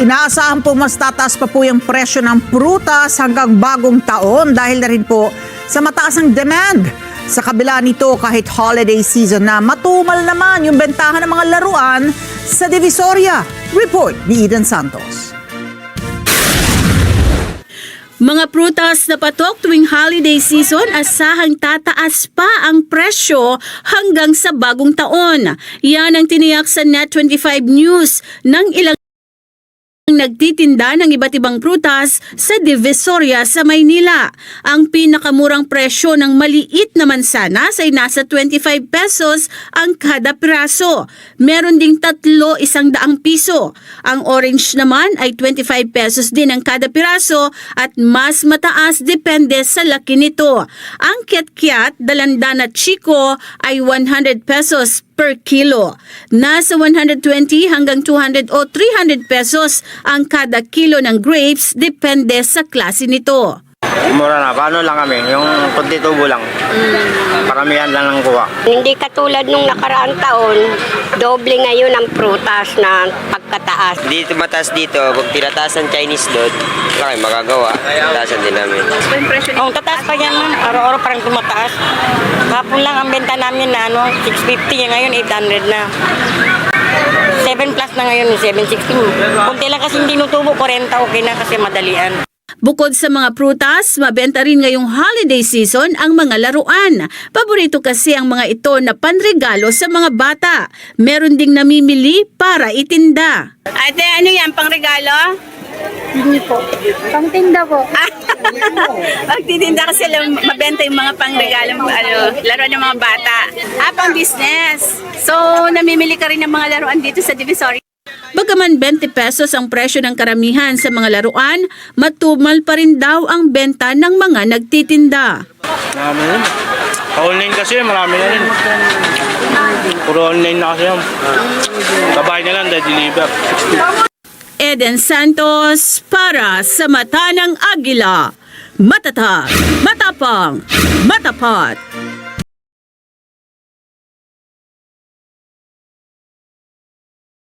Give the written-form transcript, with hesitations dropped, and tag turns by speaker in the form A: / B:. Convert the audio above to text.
A: Inaasahan po mas tataas pa po yung presyo ng prutas hanggang bagong taon dahil na rin po sa mataas ng demand. Sa kabila nito, kahit holiday season na, matumal naman yung bentahan ng mga laruan sa Divisoria. Report ni Eden Santos.
B: Mga prutas na patok tuwing holiday season, asahang tataas pa ang presyo hanggang sa bagong taon. Yan ang tiniyak sa Net25 News ng ilang nagtitinda ng iba't ibang prutas sa Divisoria sa Maynila. Ang pinakamurang presyo ng maliit na mansanas ay nasa 25 pesos ang kada piraso. Meron ding 3, 100 piso. Ang orange naman ay 25 pesos din ang kada piraso at mas mataas depende sa laki nito. Ang kiat-kiat, dalandan at chiko ay 100 pesos per kilo. Nasa 120 hanggang 200 o 300 pesos ang kada kilo ng grapes, depende sa klase nito.
C: Mura na, paano lang kami? Yung kunti tubo lang. Paramihan lang ng kuha.
D: Hindi katulad nung nakaraang taon, doble ngayon ang prutas na pagkataas.
E: Dito mataas dito, pag tinataas ng Chinese doon, wala kayong magagawa. Taasan din namin.
F: Oh, tataas pa yan, ma'am. Araw-araw parang tumataas. Kapon lang ang benta namin na 650, ngayon 800 na. 7 plus na ngayon, 760. Kunti lang kasi hindi nutubo, 40 okay na kasi madalian.
B: Bukod sa mga prutas, mabenta rin ngayong holiday season ang mga laruan. Paborito kasi ang mga ito na panregalo sa mga bata. Meron ding namimili para itinda.
G: Ate, ano yan? Pangregalo?
H: Hindi po. Pangtinda po.
G: Magtitinda kasi mabenta yung mga pangregalo, laruan ng mga bata. Pang business. So, namimili ka rin ng mga laruan dito sa Divisoria.
B: Bagaman 20 pesos ang presyo ng karamihan sa mga laruan, matumal pa rin daw ang benta ng mga nagtitinda.
C: Marami rin. Online kasi, marami na rin. Puro online na kasi yan. Babae na lang, deliver.
B: Eden Santos para sa Mata ng Agila. Matatag, matapang, matapat.